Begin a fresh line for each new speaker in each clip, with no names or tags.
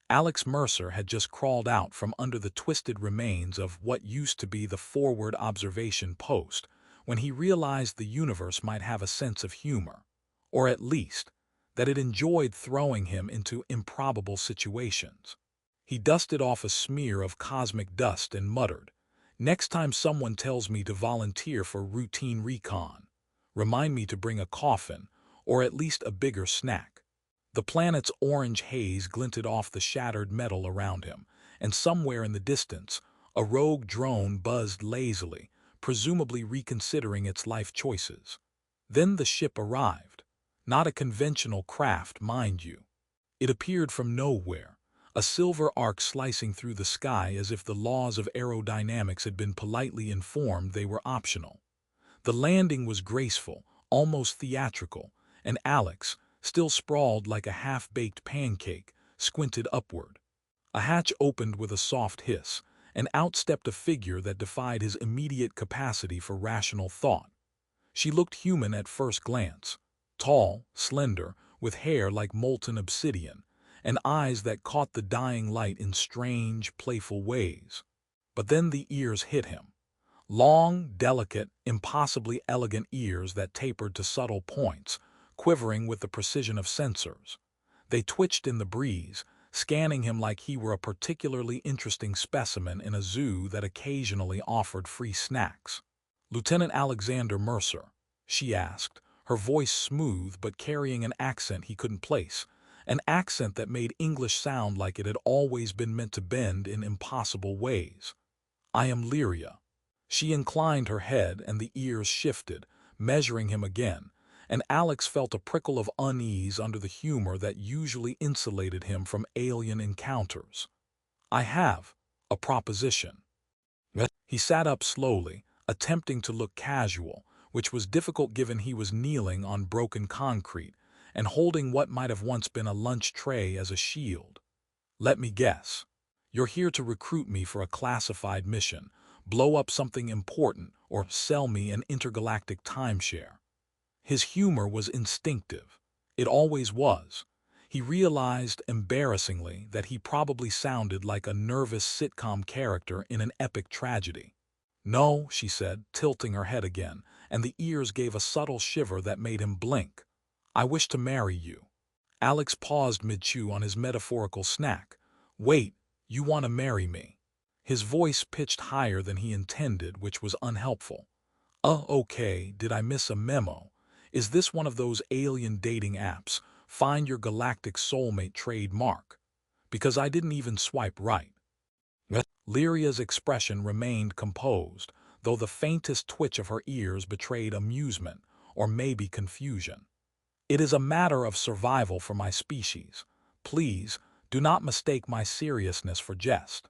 Alex Mercer had just crawled out from under the twisted remains of what used to be the forward observation post when he realized the universe might have a sense of humor, or at least, that it enjoyed throwing him into improbable situations. He dusted off a smear of cosmic dust and muttered, "Next time someone tells me to volunteer for routine recon, remind me to bring a coffin, or at least a bigger snack." The planet's orange haze glinted off the shattered metal around him, and somewhere in the distance, a rogue drone buzzed lazily, presumably reconsidering its life choices. Then the ship arrived. Not a conventional craft, mind you. It appeared from nowhere, a silver arc slicing through the sky as if the laws of aerodynamics had been politely informed they were optional. The landing was graceful, almost theatrical, and Alex, still sprawled like a half-baked pancake, squinted upward. A hatch opened with a soft hiss, and out stepped a figure that defied his immediate capacity for rational thought. She looked human at first glance, tall, slender, with hair like molten obsidian, and eyes that caught the dying light in strange, playful ways. But then the ears hit him. Long, delicate, impossibly elegant ears that tapered to subtle points, quivering with the precision of sensors. They twitched in the breeze, scanning him like he were a particularly interesting specimen in a zoo that occasionally offered free snacks. "Lieutenant Alexander Mercer?" she asked, her voice smooth but carrying an accent he couldn't place, an accent that made English sound like it had always been meant to bend in impossible ways. "I am Lyria." She inclined her head and the ears shifted, measuring him again, and Alex felt a prickle of unease under the humor that usually insulated him from alien encounters. "I have a proposition." He sat up slowly, attempting to look casual, which was difficult given he was kneeling on broken concrete and holding what might have once been a lunch tray as a shield. "Let me guess. You're here to recruit me for a classified mission, blow up something important, or sell me an intergalactic timeshare." His humor was instinctive. It always was. He realized, embarrassingly, that he probably sounded like a nervous sitcom character in an epic tragedy. "No," she said, tilting her head again, and the ears gave a subtle shiver that made him blink. "I wish to marry you." Alex paused mid-chew on his metaphorical snack. "Wait, you want to marry me?" His voice pitched higher than he intended, which was unhelpful. Okay, did I miss a memo? Is this one of those alien dating apps, find your galactic soulmate trademark? Because I didn't even swipe right. Lyria's expression remained composed, though the faintest twitch of her ears betrayed amusement, or maybe confusion. "It is a matter of survival for my species. Please, do not mistake my seriousness for jest."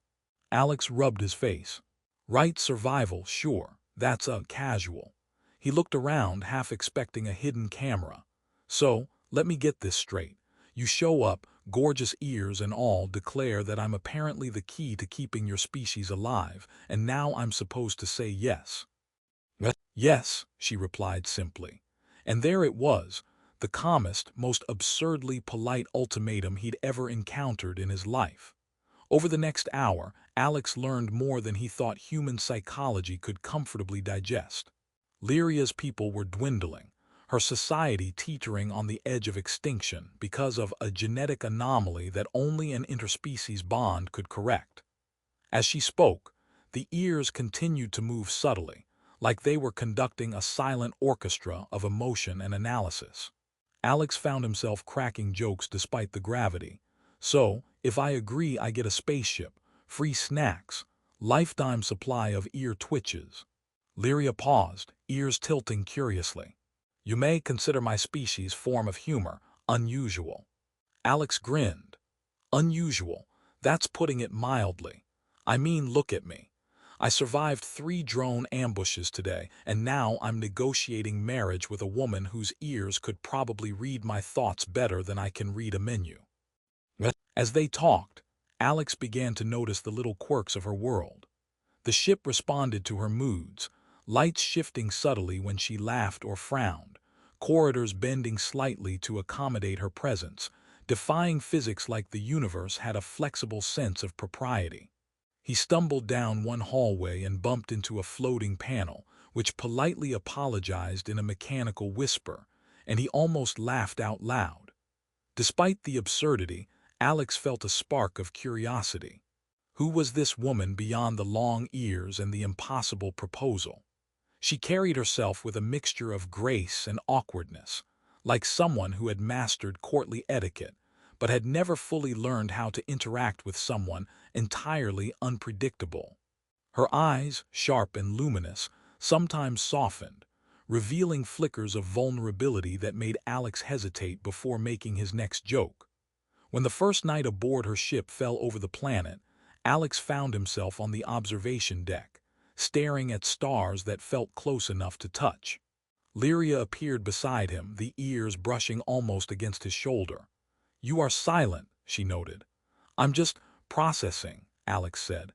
Alex rubbed his face. "Right, survival, sure, that's a casual." He looked around, half expecting a hidden camera. "So, let me get this straight. You show up, gorgeous ears and all, declare that I'm apparently the key to keeping your species alive, and now I'm supposed to say yes." "Yes," she replied simply. And there it was, the calmest, most absurdly polite ultimatum he'd ever encountered in his life. Over the next hour, Alex learned more than he thought human psychology could comfortably digest. Lyria's people were dwindling, her society teetering on the edge of extinction because of a genetic anomaly that only an interspecies bond could correct. As she spoke, the ears continued to move subtly, like they were conducting a silent orchestra of emotion and analysis. Alex found himself cracking jokes despite the gravity. "So, if I agree I get a spaceship, free snacks, lifetime supply of ear twitches." Lyria paused, ears tilting curiously. "You may consider my species' form of humor unusual." Alex grinned. "Unusual, that's putting it mildly. I mean, look at me. I survived 3 drone ambushes today, and now I'm negotiating marriage with a woman whose ears could probably read my thoughts better than I can read a menu." As they talked, Alex began to notice the little quirks of her world. The ship responded to her moods, lights shifting subtly when she laughed or frowned, corridors bending slightly to accommodate her presence, defying physics like the universe had a flexible sense of propriety. He stumbled down one hallway and bumped into a floating panel, which politely apologized in a mechanical whisper, and he almost laughed out loud. Despite the absurdity, Alex felt a spark of curiosity. Who was this woman beyond the long ears and the impossible proposal? She carried herself with a mixture of grace and awkwardness, like someone who had mastered courtly etiquette, but had never fully learned how to interact with someone entirely unpredictable. Her eyes, sharp and luminous, sometimes softened, revealing flickers of vulnerability that made Alex hesitate before making his next joke. When the first night aboard her ship fell over the planet, Alex found himself on the observation deck, staring at stars that felt close enough to touch. Lyria appeared beside him, the ears brushing almost against his shoulder. "You are silent," she noted. "I'm just processing," Alex said.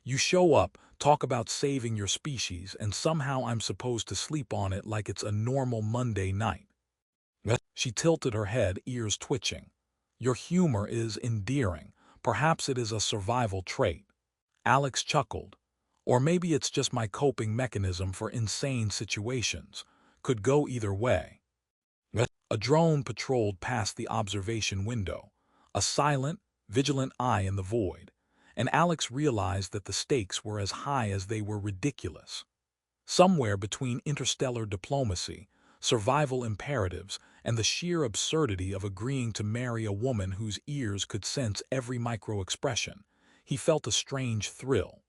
"You show up, talk about saving your species, and somehow I'm supposed to sleep on it like it's a normal Monday night." She tilted her head, ears twitching. "Your humor is endearing. Perhaps it is a survival trait." Alex chuckled. "Or maybe it's just my coping mechanism for insane situations. Could go either way." A drone patrolled past the observation window, a silent, vigilant eye in the void, and Alex realized that the stakes were as high as they were ridiculous. Somewhere between interstellar diplomacy, survival imperatives, and the sheer absurdity of agreeing to marry a woman whose ears could sense every micro-expression, he felt a strange thrill.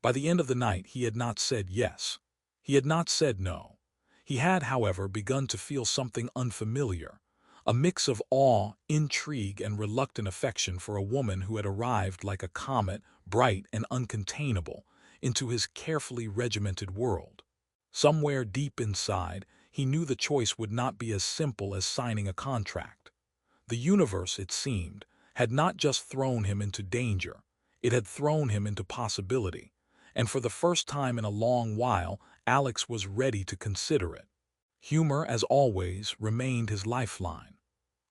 By the end of the night, he had not said yes. He had not said no. He had, however, begun to feel something unfamiliar, a mix of awe, intrigue, and reluctant affection for a woman who had arrived like a comet, bright and uncontainable, into his carefully regimented world. Somewhere deep inside, he knew the choice would not be as simple as signing a contract. The universe, it seemed, had not just thrown him into danger, it had thrown him into possibility, and for the first time in a long while, Alex was ready to consider it. Humor, as always, remained his lifeline.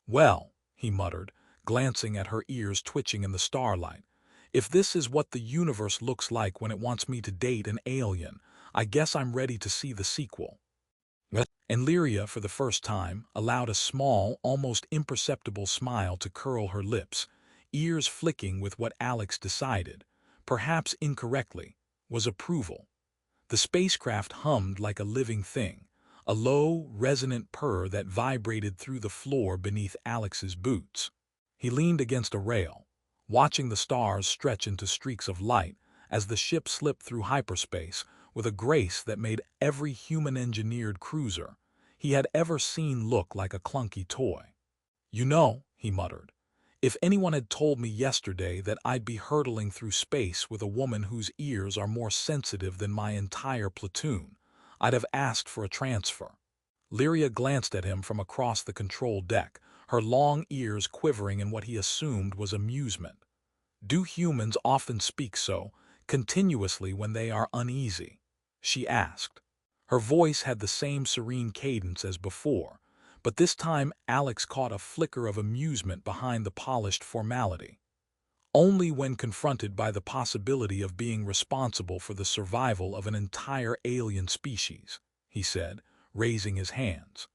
"Well," he muttered, glancing at her ears twitching in the starlight, "if this is what the universe looks like when it wants me to date an alien, I guess I'm ready to see the sequel." And Lyria, for the first time, allowed a small, almost imperceptible smile to curl her lips, ears flicking with what Alex decided, perhaps incorrectly, was approval. The spacecraft hummed like a living thing, a low, resonant purr that vibrated through the floor beneath Alex's boots. He leaned against a rail, watching the stars stretch into streaks of light as the ship slipped through hyperspace with a grace that made every human-engineered cruiser he had ever seen look like a clunky toy. "You know," he muttered, "if anyone had told me yesterday that I'd be hurtling through space with a woman whose ears are more sensitive than my entire platoon, I'd have asked for a transfer." Lyria glanced at him from across the control deck, her long ears quivering in what he assumed was amusement. "Do humans often speak so, continuously when they are uneasy?" she asked. Her voice had the same serene cadence as before, but this time Alex caught a flicker of amusement behind the polished formality. "Only when confronted by the possibility of being responsible for the survival of an entire alien species," he said, raising his hands.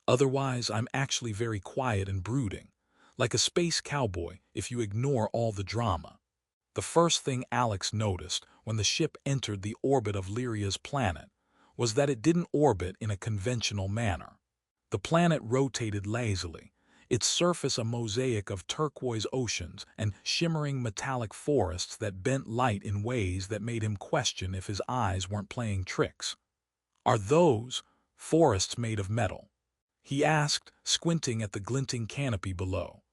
"Otherwise, I'm actually very quiet and brooding, like a space cowboy if you ignore all the drama." The first thing Alex noticed when the ship entered the orbit of Lyria's planet was that it didn't orbit in a conventional manner. The planet rotated lazily, its surface a mosaic of turquoise oceans and shimmering metallic forests that bent light in ways that made him question if his eyes weren't playing tricks. "Are those forests made of metal?" he asked, squinting at the glinting canopy below.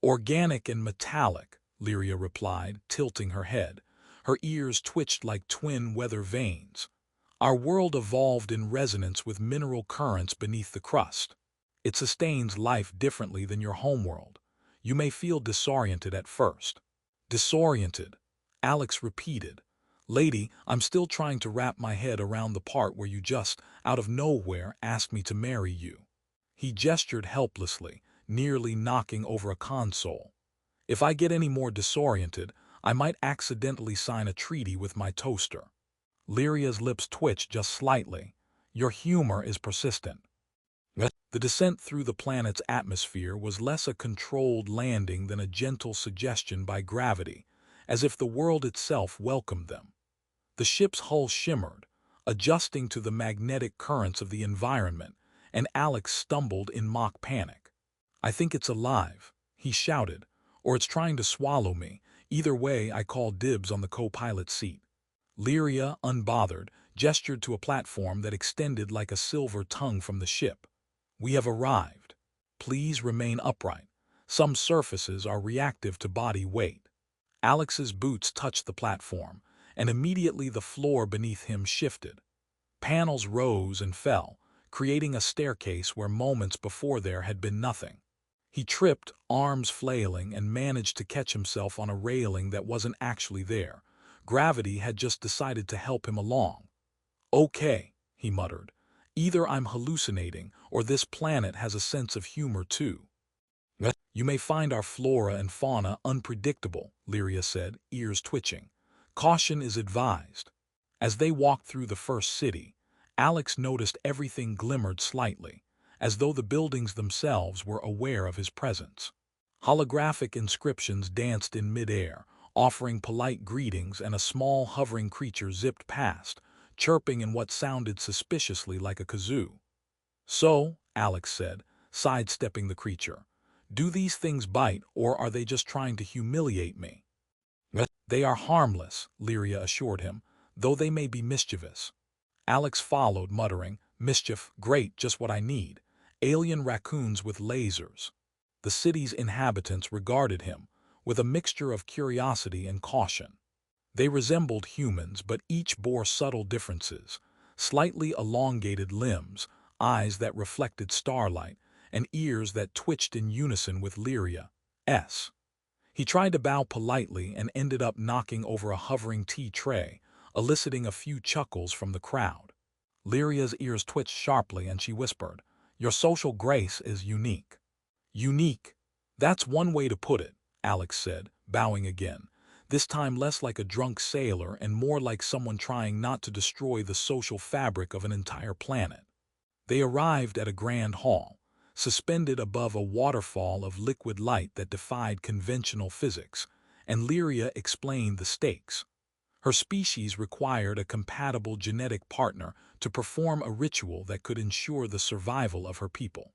"Organic and metallic," Lyria replied, tilting her head. Her ears twitched like twin weather vanes. "Our world evolved in resonance with mineral currents beneath the crust. It sustains life differently than your homeworld. You may feel disoriented at first." "Disoriented," Alex repeated. "Lady, I'm still trying to wrap my head around the part where you just, out of nowhere, asked me to marry you." He gestured helplessly, nearly knocking over a console. "If I get any more disoriented, I might accidentally sign a treaty with my toaster." Lyria's lips twitched just slightly. "Your humor is persistent." The descent through the planet's atmosphere was less a controlled landing than a gentle suggestion by gravity, as if the world itself welcomed them. The ship's hull shimmered, adjusting to the magnetic currents of the environment, and Alex stumbled in mock panic. "I think it's alive," he shouted, "or it's trying to swallow me. Either way, I call dibs on the co-pilot seat." Lyria, unbothered, gestured to a platform that extended like a silver tongue from the ship. "We have arrived. Please remain upright. Some surfaces are reactive to body weight." Alex's boots touched the platform, and immediately the floor beneath him shifted. Panels rose and fell, creating a staircase where moments before there had been nothing. He tripped, arms flailing, and managed to catch himself on a railing that wasn't actually there. Gravity had just decided to help him along. "Okay," he muttered. "Either I'm hallucinating, or this planet has a sense of humor too." "You may find our flora and fauna unpredictable," Lyria said, ears twitching. "Caution is advised." As they walked through the first city, Alex noticed everything glimmered slightly, as though the buildings themselves were aware of his presence. Holographic inscriptions danced in midair, offering polite greetings, and a small hovering creature zipped past, chirping in what sounded suspiciously like a kazoo. "So," Alex said, sidestepping the creature, "do these things bite, or are they just trying to humiliate me?" "They are harmless," Lyria assured him, "though they may be mischievous." Alex followed, muttering, "Mischief, great, just what I need. Alien raccoons with lasers." The city's inhabitants regarded him, with a mixture of curiosity and caution. They resembled humans, but each bore subtle differences: slightly elongated limbs, eyes that reflected starlight, and ears that twitched in unison with Lyria's. He tried to bow politely and ended up knocking over a hovering tea tray, eliciting a few chuckles from the crowd. Lyria's ears twitched sharply and she whispered, "Your social grace is unique." "Unique? That's one way to put it," Alex said, bowing again, this time less like a drunk sailor and more like someone trying not to destroy the social fabric of an entire planet. They arrived at a grand hall, suspended above a waterfall of liquid light that defied conventional physics, and Lyria explained the stakes. Her species required a compatible genetic partner to perform a ritual that could ensure the survival of her people.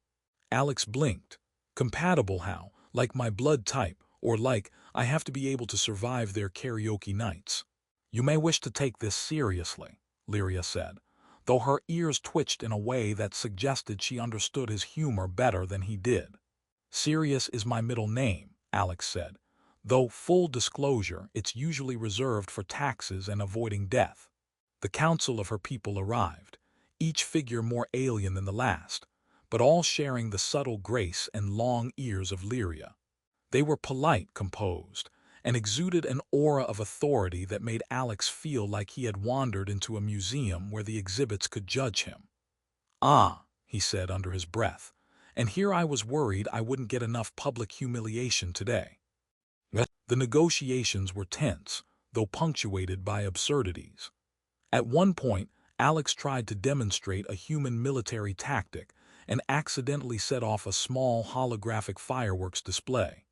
Alex blinked. "Compatible how? Like my blood type, or like I have to be able to survive their karaoke nights?" "You may wish to take this seriously," Lyria said, though her ears twitched in a way that suggested she understood his humor better than he did. "Sirius is my middle name," Alex said, "though full disclosure, it's usually reserved for taxes and avoiding death." The council of her people arrived, each figure more alien than the last, but all sharing the subtle grace and long ears of Lyria. They were polite, composed, and exuded an aura of authority that made Alex feel like he had wandered into a museum where the exhibits could judge him. "Ah," he said under his breath, "and here I was worried I wouldn't get enough public humiliation today." The negotiations were tense, though punctuated by absurdities. At one point, Alex tried to demonstrate a human military tactic and accidentally set off a small holographic fireworks display.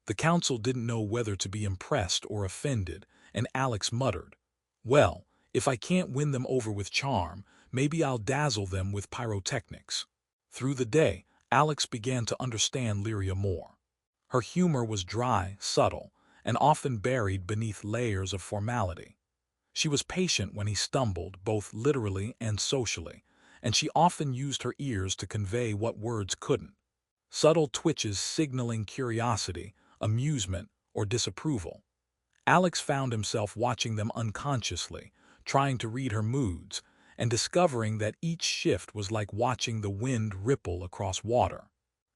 The council didn't know whether to be impressed or offended, and Alex muttered, "Well, if I can't win them over with charm, maybe I'll dazzle them with pyrotechnics." Through the day, Alex began to understand Lyria more. Her humor was dry, subtle, and often buried beneath layers of formality. She was patient when he stumbled, both literally and socially, and she often used her ears to convey what words couldn't. Subtle twitches signaling curiosity, amusement, or disapproval. Alex found himself watching them unconsciously, trying to read her moods, and discovering that each shift was like watching the wind ripple across water.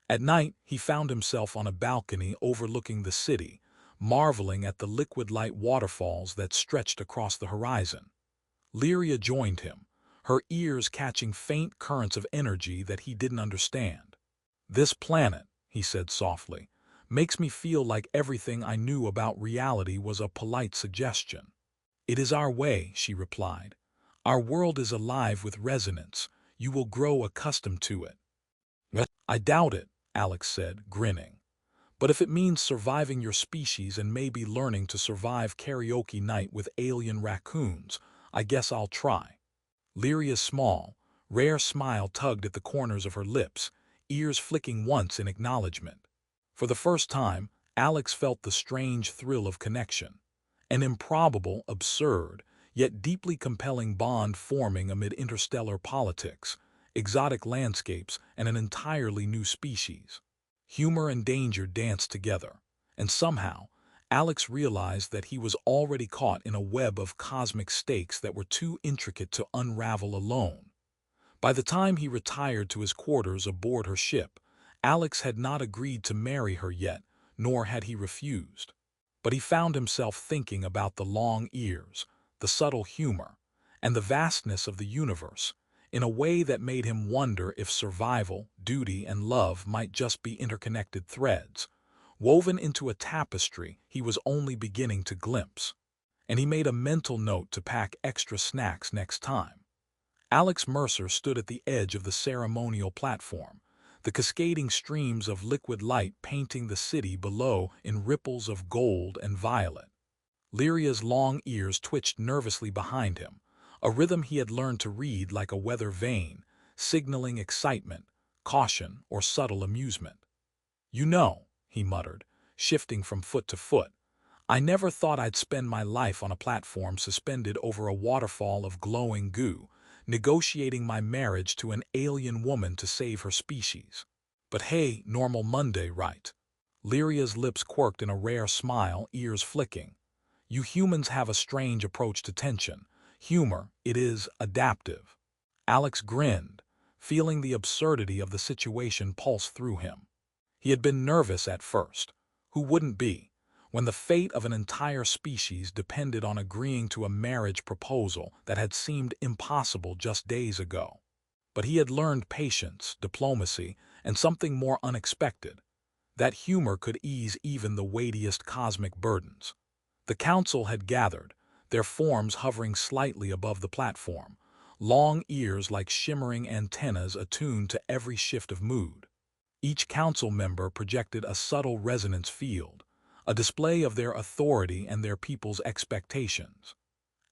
At night, he found himself on a balcony overlooking the city, marveling at the liquid-light waterfalls that stretched across the horizon. Lyria joined him, her ears catching faint currents of energy that he didn't understand. "This planet," he said softly. Makes me feel like everything I knew about reality was a polite suggestion. It is our way, she replied. Our world is alive with resonance. You will grow accustomed to it. I doubt it, Alex said, grinning. But if it means surviving your species and maybe learning to survive karaoke night with alien raccoons, I guess I'll try. Lyria's small, rare smile tugged at the corners of her lips, ears flicking once in acknowledgement. For the first time, Alex felt the strange thrill of connection. An improbable, absurd, yet deeply compelling bond forming amid interstellar politics, exotic landscapes, and an entirely new species. Humor and danger danced together, and somehow, Alex realized that he was already caught in a web of cosmic stakes that were too intricate to unravel alone. By the time he retired to his quarters aboard her ship, Alex had not agreed to marry her yet, nor had he refused. But he found himself thinking about the long ears, the subtle humor, and the vastness of the universe, in a way that made him wonder if survival, duty, and love might just be interconnected threads, woven into a tapestry he was only beginning to glimpse. And he made a mental note to pack extra snacks next time. Alex Mercer stood at the edge of the ceremonial platform, the cascading streams of liquid light painting the city below in ripples of gold and violet. Lyria's long ears twitched nervously behind him, a rhythm he had learned to read like a weather vane, signaling excitement, caution, or subtle amusement. You know, he muttered, shifting from foot to foot, I never thought I'd spend my life on a platform suspended over a waterfall of glowing goo, negotiating my marriage to an alien woman to save her species. But hey, normal Monday, right? Lyria's lips quirked in a rare smile, ears flicking. You humans have a strange approach to tension. Humor, it is adaptive. Alex grinned, feeling the absurdity of the situation pulse through him. He had been nervous at first. Who wouldn't be? When the fate of an entire species depended on agreeing to a marriage proposal that had seemed impossible just days ago. But he had learned patience, diplomacy, and something more unexpected. That humor could ease even the weightiest cosmic burdens. The council had gathered, their forms hovering slightly above the platform, long ears like shimmering antennas attuned to every shift of mood. Each council member projected a subtle resonance field, a display of their authority and their people's expectations.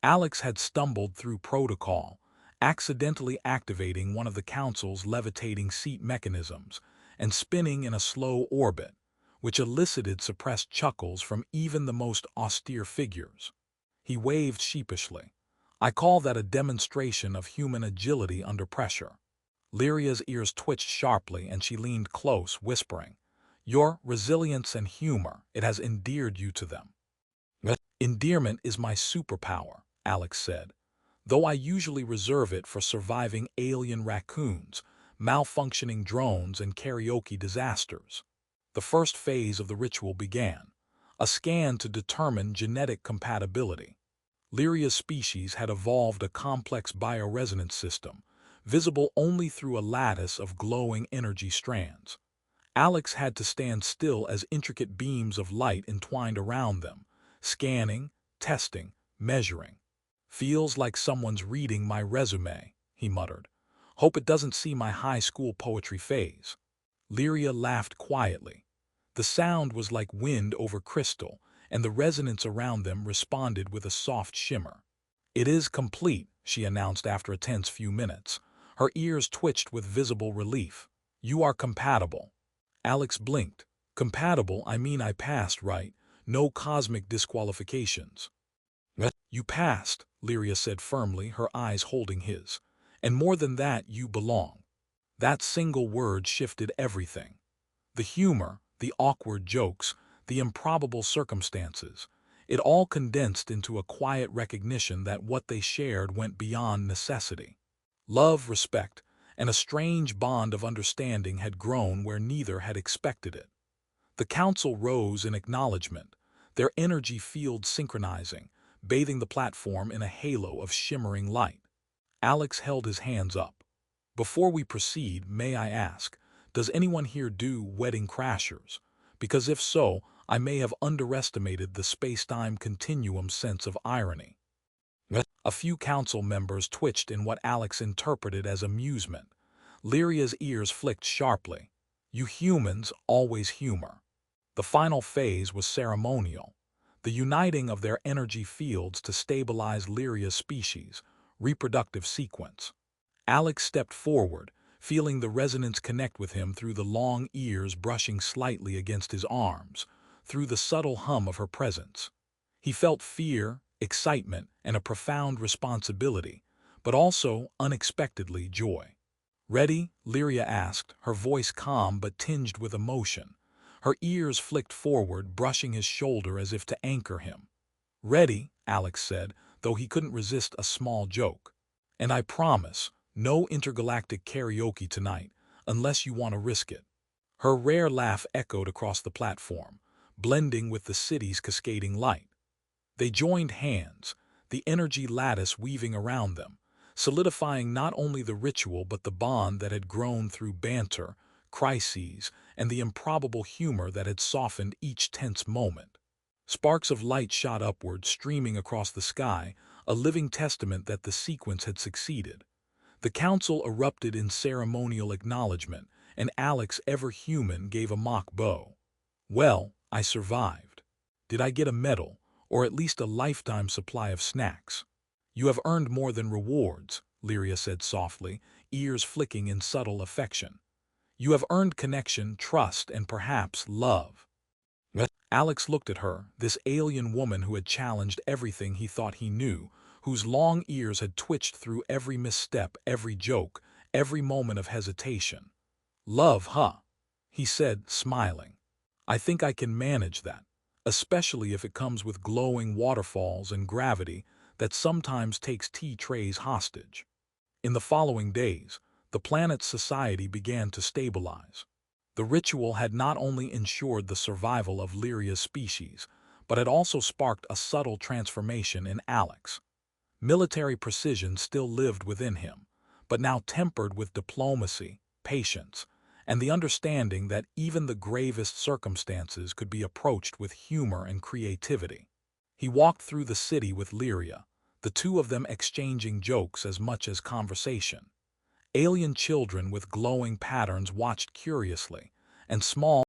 Alex had stumbled through protocol, accidentally activating one of the council's levitating seat mechanisms and spinning in a slow orbit, which elicited suppressed chuckles from even the most austere figures. He waved sheepishly. I call that a demonstration of human agility under pressure. Lyria's ears twitched sharply and she leaned close, whispering, Your resilience and humor, it has endeared you to them. Endearment is my superpower, Alex said, though I usually reserve it for surviving alien raccoons, malfunctioning drones, and karaoke disasters. The first phase of the ritual began, a scan to determine genetic compatibility. Lyria's species had evolved a complex bioresonance system, visible only through a lattice of glowing energy strands. Alex had to stand still as intricate beams of light entwined around them, scanning, testing, measuring. Feels like someone's reading my resume, he muttered. Hope it doesn't see my high school poetry phase. Lyria laughed quietly. The sound was like wind over crystal, and the resonance around them responded with a soft shimmer. It is complete, she announced after a tense few minutes. Her ears twitched with visible relief. You are compatible. Alex blinked. Compatible, I mean I passed, right? No cosmic disqualifications. You passed, Lyria said firmly, her eyes holding his. And more than that, you belong. That single word shifted everything. The humor, the awkward jokes, the improbable circumstances. It all condensed into a quiet recognition that what they shared went beyond necessity. Love, respect, and a strange bond of understanding had grown where neither had expected it. The council rose in acknowledgement, their energy fields synchronizing, bathing the platform in a halo of shimmering light. Alex held his hands up. Before we proceed, may I ask, Does anyone here do wedding crashers? Because if so, I may have underestimated the space-time continuum's sense of irony. A few council members twitched in what Alex interpreted as amusement. Lyria's ears flicked sharply. You humans always humor. The final phase was ceremonial, the uniting of their energy fields to stabilize Lyria's species, reproductive sequence. Alex stepped forward, feeling the resonance connect with him through the long ears brushing slightly against his arms, through the subtle hum of her presence. He felt fear, excitement, and a profound responsibility, but also, unexpectedly, joy. "Ready?" Lyria asked, her voice calm but tinged with emotion. Her ears flicked forward, brushing his shoulder as if to anchor him. "Ready," Alex said, though he couldn't resist a small joke. "And I promise, no intergalactic karaoke tonight, unless you want to risk it." Her rare laugh echoed across the platform, blending with the city's cascading light. They joined hands, the energy lattice weaving around them, solidifying not only the ritual but the bond that had grown through banter, crises, and the improbable humor that had softened each tense moment. Sparks of light shot upward, streaming across the sky, a living testament that the sequence had succeeded. The council erupted in ceremonial acknowledgement, and Alex, ever human, gave a mock bow. "Well, I survived. Did I get a medal, or at least a lifetime supply of snacks?" "You have earned more than rewards," Lyria said softly, ears flicking in subtle affection. "You have earned connection, trust, and perhaps love." Alex looked at her, this alien woman who had challenged everything he thought he knew, whose long ears had twitched through every misstep, every joke, every moment of hesitation. "Love, huh?" he said, smiling. "I think I can manage that, especially if it comes with glowing waterfalls and gravity that sometimes takes tea trays hostage." In the following days, the planet's society began to stabilize. The ritual had not only ensured the survival of Lyria's species, but had also sparked a subtle transformation in Alex. Military precision still lived within him, but now tempered with diplomacy, patience, and the understanding that even the gravest circumstances could be approached with humor and creativity. He walked through the city with Lyria, the two of them exchanging jokes as much as conversation. Alien children with glowing patterns watched curiously, and small